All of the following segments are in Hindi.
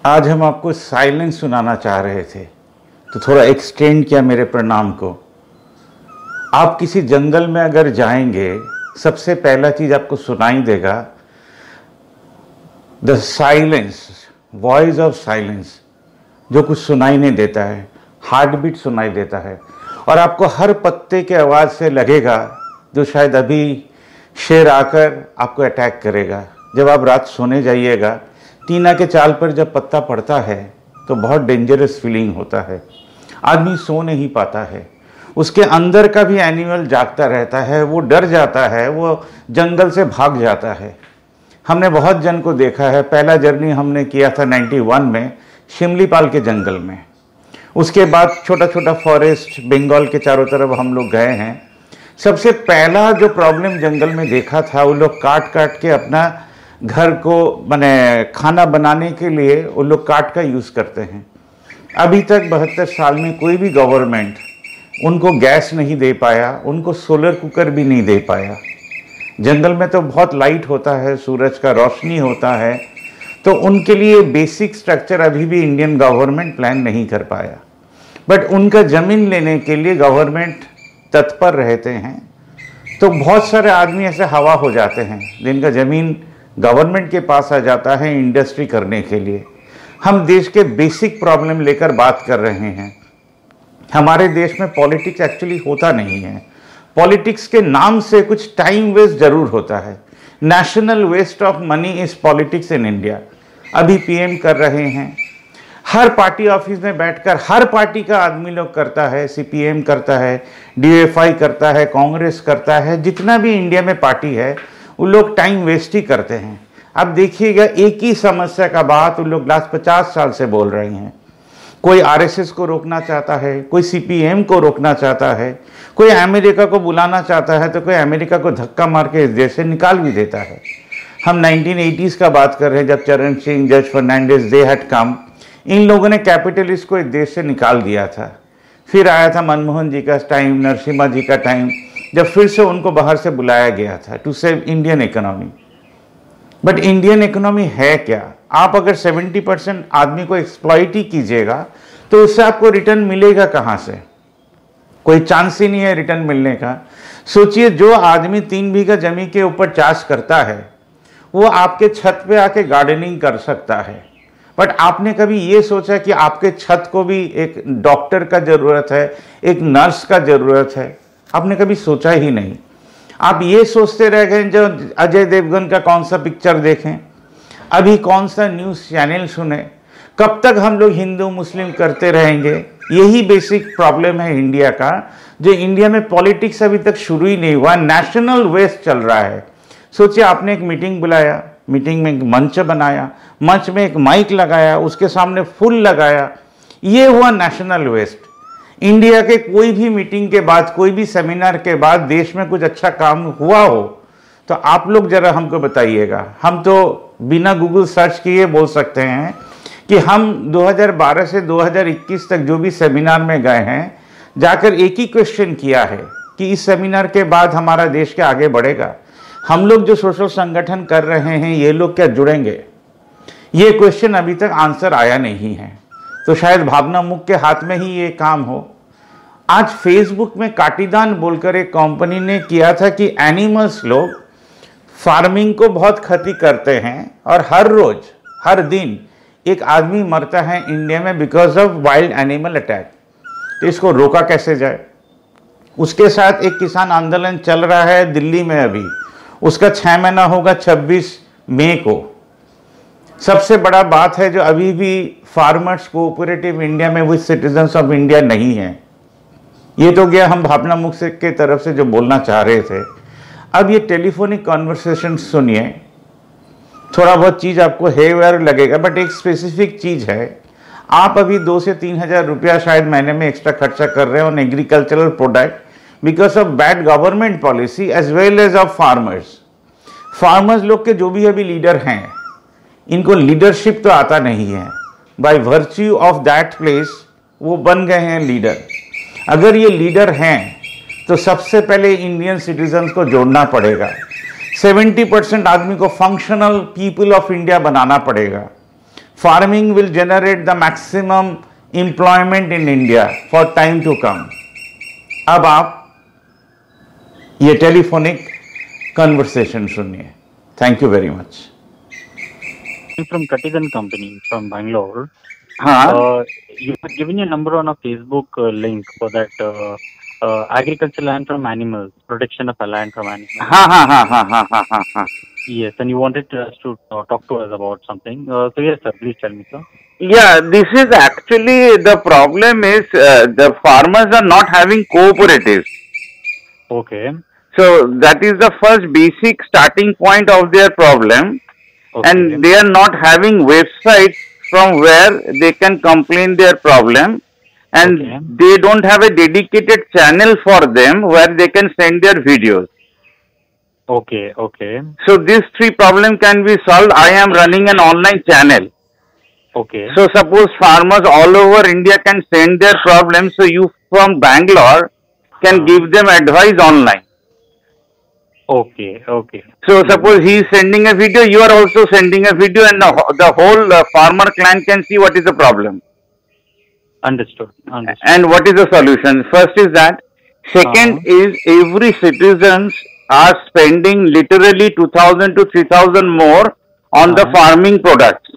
आज हम आपको साइलेंस सुनाना चाह रहे थे तो थोड़ा एक्सटेंड किया मेरे प्रणाम को। आप किसी जंगल में अगर जाएंगे, सबसे पहला चीज आपको सुनाई देगा the silence, voice of silence, जो कुछ सुनाई नहीं देता है, हार्ट बीट सुनाई देता है। और आपको हर पत्ते के आवाज से लगेगा जो शायद अभी शेर आकर आपको अटैक करेगा। जब आप रात सोने जाइएगा, टीना के चाल पर जब पत्ता पड़ता है तो बहुत डेंजरस फीलिंग होता है, आदमी सो नहीं पाता है, उसके अंदर का भी एनिमल जागता रहता है, वो डर जाता है, वो जंगल से भाग जाता है। हमने बहुत जन को देखा है। पहला जर्नी हमने किया था 91 में शिमलीपाल के जंगल में। उसके बाद छोटा छोटा फॉरेस्ट बंगाल के चारों तरफ हम लोग गए हैं। सबसे पहला जो प्रॉब्लम जंगल में देखा था, वो लोग काट काट के अपना घर को माने खाना बनाने के लिए वो लोग काट का यूज़ करते हैं। अभी तक 72 साल में कोई भी गवर्नमेंट उनको गैस नहीं दे पाया, उनको सोलर कुकर भी नहीं दे पाया। जंगल में तो बहुत लाइट होता है, सूरज का रोशनी होता है, तो उनके लिए बेसिक स्ट्रक्चर अभी भी इंडियन गवर्नमेंट प्लान नहीं कर पाया। बट उनका ज़मीन लेने के लिए गवर्नमेंट तत्पर रहते हैं। तो बहुत सारे आदमी ऐसे हवा हो जाते हैं जिनका ज़मीन गवर्नमेंट के पास आ जाता है इंडस्ट्री करने के लिए। हम देश के बेसिक प्रॉब्लम लेकर बात कर रहे हैं। हमारे देश में पॉलिटिक्स एक्चुअली होता नहीं है। पॉलिटिक्स के नाम से कुछ टाइम वेस्ट जरूर होता है। National waste of money is politics in India. अभी पीएम कर रहे हैं, हर पार्टी ऑफिस में बैठकर हर पार्टी का आदमी लोग करता है, सीपीएम करता है, डीएफआई करता है, कांग्रेस करता है, जितना भी इंडिया में पार्टी है वो लोग टाइम वेस्ट ही करते हैं। अब देखिएगा, एक ही समस्या का बात वो लोग लास्ट 50 साल से बोल रहे हैं। कोई आरएसएस को रोकना चाहता है, कोई सीपीएम को रोकना चाहता है, कोई अमेरिका को बुलाना चाहता है, तो कोई अमेरिका को धक्का मार के इस देश से निकाल भी देता है। हम 1980s का बात कर रहे हैं, जब चरण सिंह, जज फर्नांडिस, दे हैड कम। इन लोगों ने कैपिटलिस्ट को इस देश से निकाल दिया था। फिर आया था मनमोहन जी का टाइम, नरसिम्हा जी का टाइम, जब फिर से उनको बाहर से बुलाया गया था to save Indian economy. But Indian economy है क्या? आप अगर 70% आदमी को एक्सप्लॉइट ही कीजिएगा तो उससे आपको रिटर्न मिलेगा कहाँ से? कोई चांस ही नहीं है रिटर्न मिलने का। सोचिए, जो आदमी 3 बीघा जमीन के ऊपर चाष करता है वो आपके छत पे आके गार्डनिंग कर सकता है। बट आपने कभी ये सोचा कि आपके छत को भी एक डॉक्टर का जरूरत है, एक नर्स का जरूरत है? आपने कभी सोचा ही नहीं। आप ये सोचते रह गए, जो अजय देवगन का कौन सा पिक्चर देखें, अभी कौन सा न्यूज़ चैनल सुने, कब तक हम लोग हिंदू मुस्लिम करते रहेंगे? यही बेसिक प्रॉब्लम है इंडिया का, जो इंडिया में पॉलिटिक्स अभी तक शुरू ही नहीं हुआ, नेशनल वेस्ट चल रहा है। सोचिए, आपने एक मीटिंग बुलाया, मीटिंग में एक मंच बनाया, मंच में एक माइक लगाया, उसके सामने फूल लगाया, ये हुआ नेशनल वेस्ट। इंडिया के कोई भी मीटिंग के बाद, कोई भी सेमिनार के बाद देश में कुछ अच्छा काम हुआ हो तो आप लोग जरा हमको बताइएगा। हम तो बिना गूगल सर्च किए बोल सकते हैं कि हम 2012 से 2021 तक जो भी सेमिनार में गए हैं, जाकर एक ही क्वेश्चन किया है कि इस सेमिनार के बाद हमारा देश क्या आगे बढ़ेगा? हम लोग जो सोशल संगठन कर रहे हैं, ये लोग क्या जुड़ेंगे? ये क्वेश्चन अभी तक आंसर आया नहीं है। तो शायद भावना मुख के हाथ में ही ये काम हो। आज फेसबुक में काटीदान बोलकर एक कंपनी ने किया था कि एनिमल्स लोग फार्मिंग को बहुत क्षति करते हैं और हर रोज हर दिन एक आदमी मरता है इंडिया में because of wild animal attack. तो इसको रोका कैसे जाए? उसके साथ एक किसान आंदोलन चल रहा है दिल्ली में अभी, उसका 6 महीना होगा 26 मई को। सबसे बड़ा बात है जो अभी भी फार्मर्स कोऑपरेटिव इंडिया में विद सिटीजन्स ऑफ इंडिया नहीं है। ये तो गया हम भावना मुख से के तरफ से जो बोलना चाह रहे थे। अब ये टेलीफोनिक कॉन्वर्सेशन सुनिए, थोड़ा बहुत चीज़ आपको हेयर लगेगा, बट एक स्पेसिफिक चीज़ है। आप अभी 2 से 3 हज़ार रुपया शायद महीने में एक्स्ट्रा खर्चा कर रहे हो on agricultural product because of bad government policy as well as of farmers. Farmers लोग के जो भी अभी लीडर हैं, इनको लीडरशिप तो आता नहीं है। By virtue of that place वो बन गए हैं लीडर। अगर ये लीडर हैं तो सबसे पहले इंडियन सिटीजन्स को जोड़ना पड़ेगा। 70% आदमी को फंक्शनल पीपल ऑफ इंडिया बनाना पड़ेगा। farming will generate the maximum employment in India for time to come. अब आप ये टेलीफोनिक कन्वर्सेशन सुनिए. Thank you very much. From Katigan Company from Bangalore. हाँ. You have given your number on a Facebook link for that agricultural land from animals, protection of land from animals. हाँ. Yes, and you wanted us to talk to us about something. So yes, sir, please tell me, sir. Yeah, this is actually the problem is the farmers are not having cooperatives. Okay. So that is the first basic starting point of their problem. Okay. And they are not having websites from where they can complain their problem, and okay. They don't have a dedicated channel for them where they can send their videos. Okay. So these three problems can be solved. I am running an online channel. Okay. So suppose farmers all over India can send their problems, so you from Bangalore can give them advice online. Okay. So suppose he is sending a video, you are also sending a video, and the whole farmer clan can see what is the problem. Understood. And what is the solution? First is that. Second is every citizens are spending literally 2,000 to 3,000 more on the farming products.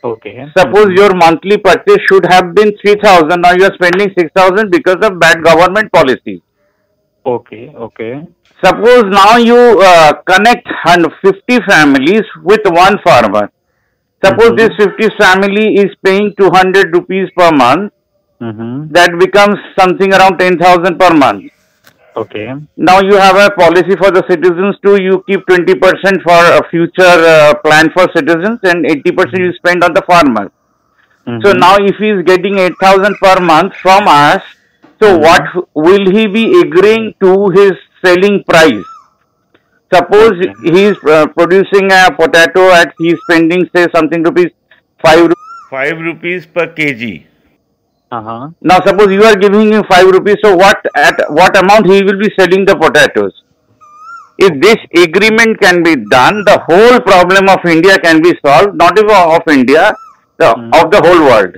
Okay. Suppose your monthly purchase should have been 3,000, now you are spending 6,000 because of bad government policy. Okay. Suppose now you connect 50 families with one farmer. Suppose this 50 family is paying 200 rupees per month. That becomes something around 10,000 per month. Okay. Now you have a policy for the citizens too. You keep 20% for a future plan for citizens, and 80% you spend on the farmer. So now if he is getting 8,000 per month from us, so what will he be agreeing to his selling price? Suppose he is producing a potato at, he is spending say something rupees 5 rupees per kg. Now suppose you are giving him 5 rupees, so at what amount he will be selling the potatoes? If this agreement can be done, the whole problem of India can be solved, not even of India, of the whole world.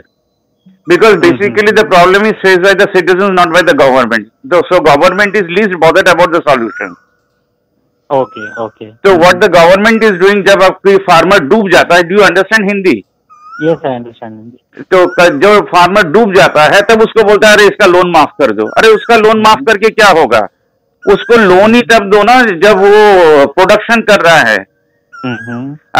Because basically the problem is faced by the citizens, not by the government. So government is least bothered about the solution. Okay. So what the government is doing, जब आपकी farmer डूब जाता है, do you understand Hindi? Yes, I understand. तो जो फार्मर डूब जाता है तब उसको बोलता है अरे इसका लोन माफ कर दो. अरे उसका लोन माफ करके क्या होगा? उसको लोन ही तब दो ना जब वो प्रोडक्शन कर रहा है.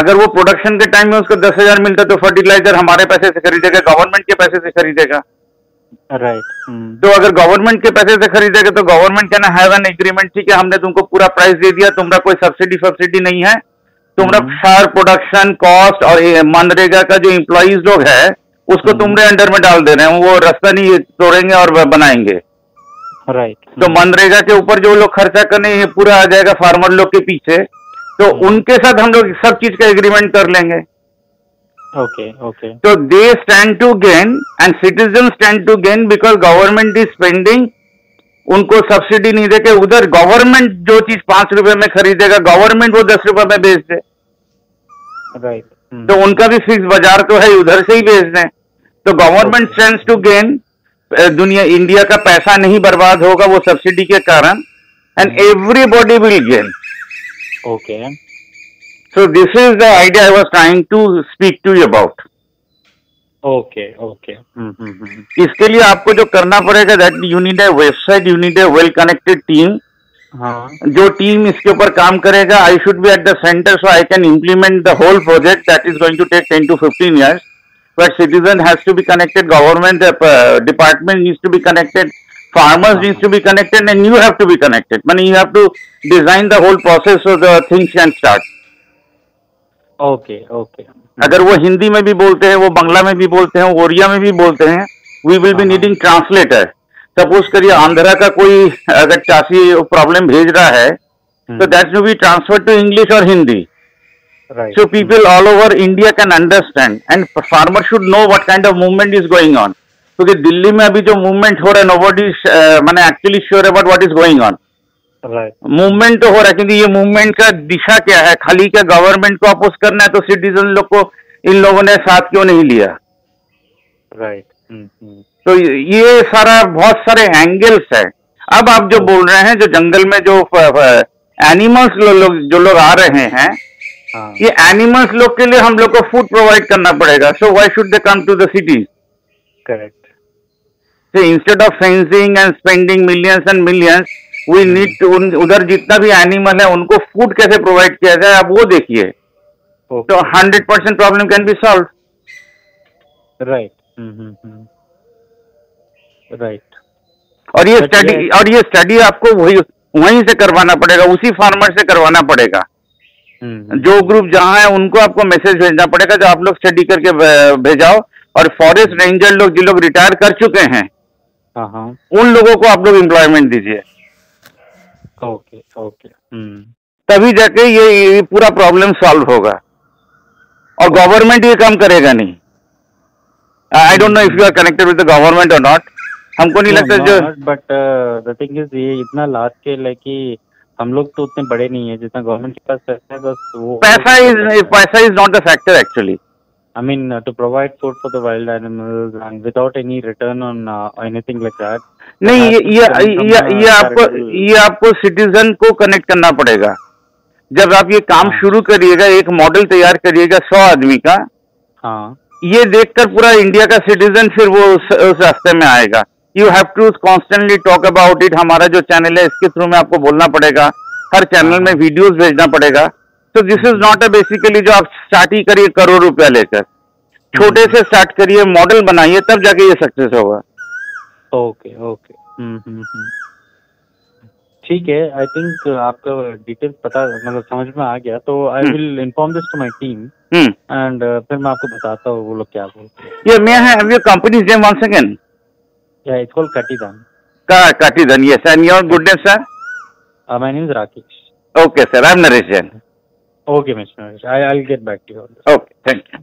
अगर वो प्रोडक्शन के टाइम में उसको 10,000 मिलता तो फर्टिलाइजर हमारे पैसे से खरीदेगा, गवर्नमेंट के पैसे से खरीदेगा. राइट. तो अगर गवर्नमेंट के पैसे से खरीदेगा तो government can have an agreement, ठीक है हमने तुमको पूरा प्राइस दे दिया, तुम्हारा कोई सब्सिडी नहीं है, तुम्हारा सार प्रोडक्शन कॉस्ट और मनरेगा का जो एम्प्लॉइज लोग है उसको तुम्हारे अंडर में डाल दे रहे हैं, वो रास्ता नहीं तोड़ेंगे और बनाएंगे. राइट. तो मनरेगा के ऊपर जो लोग खर्चा करने ये पूरा आ जाएगा फार्मर लोग के पीछे, तो उनके साथ हम लोग सब चीज का एग्रीमेंट कर लेंगे. Okay. So they stand to gain and citizens stand to gain because government is spending. उनको सब्सिडी नहीं देके उधर गवर्नमेंट जो चीज 5 रुपए में खरीदेगा गवर्नमेंट वो 10 रुपए में बेच दे. राइट. तो उनका भी फिक्स बाजार तो है, उधर से ही बेच दें. तो गवर्नमेंट स्टैंड्स टू गेन, दुनिया इंडिया का पैसा नहीं बर्बाद होगा वो सब्सिडी के कारण, and everybody will gain. Okay. So this is the idea I was trying to speak to you about. Okay. इसके लिए आपको जो करना पड़ेगा that you need a website, you need a well connected team. जो टीम इसके ऊपर काम करेगा, I should be at the center so I can implement the whole project that is going to take 10 to 15 years. But citizen has to be connected, government department needs to be connected, farmers needs to be connected, and you have to be connected. I mean, you have to design the whole process so the things can start. Okay. अगर वो हिंदी में भी बोलते हैं, वो बांग्ला में भी बोलते हैं, ओरिया में भी बोलते हैं, we will be needing translator. Suppose करिए आंध्रा का कोई अगर चासी प्रॉब्लम भेज रहा है तो that will be transfer to English और Hindi. So people all over India can understand and farmer should know what kind of movement is going on. क्योंकि दिल्ली में अभी जो मूवमेंट हो रहा है नोबडी मैंने actually sure about what is going on. Movement तो हो रहा है, क्योंकि ये मूवमेंट का दिशा क्या है, खाली क्या गवर्नमेंट को अपोज करना है तो सिटीजन लोग को इन लोगों ने साथ क्यों नहीं लिया? राइट। तो ये सारा बहुत सारे एंगल्स है। अब आप जो बोल रहे हैं, जो जंगल में जो एनिमल्स जो लोग आ रहे हैं, ये एनिमल्स लोग के लिए हम लोग को फूड प्रोवाइड करना पड़ेगा। So why should they come to the city? Correct. So instead of fencing and spending millions and millions, we need to उधर जितना भी एनिमल है उनको फूड कैसे प्रोवाइड किया जाए, आप वो देखिए। तो 100% problem can be solve. Right. Right. और ये स्टडी आपको वहीं से करवाना पड़ेगा, उसी फार्मर से करवाना पड़ेगा। जो ग्रुप जहाँ है उनको आपको मैसेज भेजना पड़ेगा, जो आप लोग स्टडी करके भेजाओ। और फॉरेस्ट रेंजर लोग जो लोग रिटायर कर चुके हैं, उन लोगों को आप लोग एम्प्लॉयमेंट दीजिए। Okay okay. तभी जाके ये पूरा प्रॉब्लम सॉल्व होगा। और गवर्नमेंट ये काम करेगा नहीं। I don't know if you are connected with the government और नॉट। हमको नहीं लगता जो, बट द थिंग इज ये इतना लार्ज स्केल है कि हम लोग तो उतने बड़े नहीं है जितना गवर्नमेंट के पास पैसा है। बस वो पैसा is not the factor actually. I mean, to provide food for the wild animals and without any return on anything like that. नहीं, ये आपको सिटीजन को कनेक्ट करना पड़ेगा। जब आप ये काम शुरू करिएगा, एक मॉडल तैयार करिएगा 100 आदमी का, ये देखकर पूरा इंडिया का सिटीजन फिर वो उस रास्ते में आएगा। You have to constantly talk about it. हमारा जो चैनल है इसके थ्रू में आपको बोलना पड़ेगा, हर चैनल में वीडियोस भेजना पड़ेगा। तो this is not a basically जो आप स्टार्ट ही करिए करोड़ रुपया लेकर, छोटे से स्टार्ट करिए, मॉडल बनाइए, तब जाके ये सक्सेस होगा। Okay okay. ठीक है। आई थिंक आपका डिटेल्स पता मतलब समझ में आ गया। तो I will inform this to my team and फिर मैं आपको बताता हूँ वो लोग क्या बोलते हैं। Yeah, may I have your company's name once again? Yeah, it's called Katidan. Katidan, yes. And your good name, sir? My name is Rakesh. Okay, sir. I'm Naresh Jain. Okay, Mr. Naresh. I'll get back to you on this. Okay, thank you.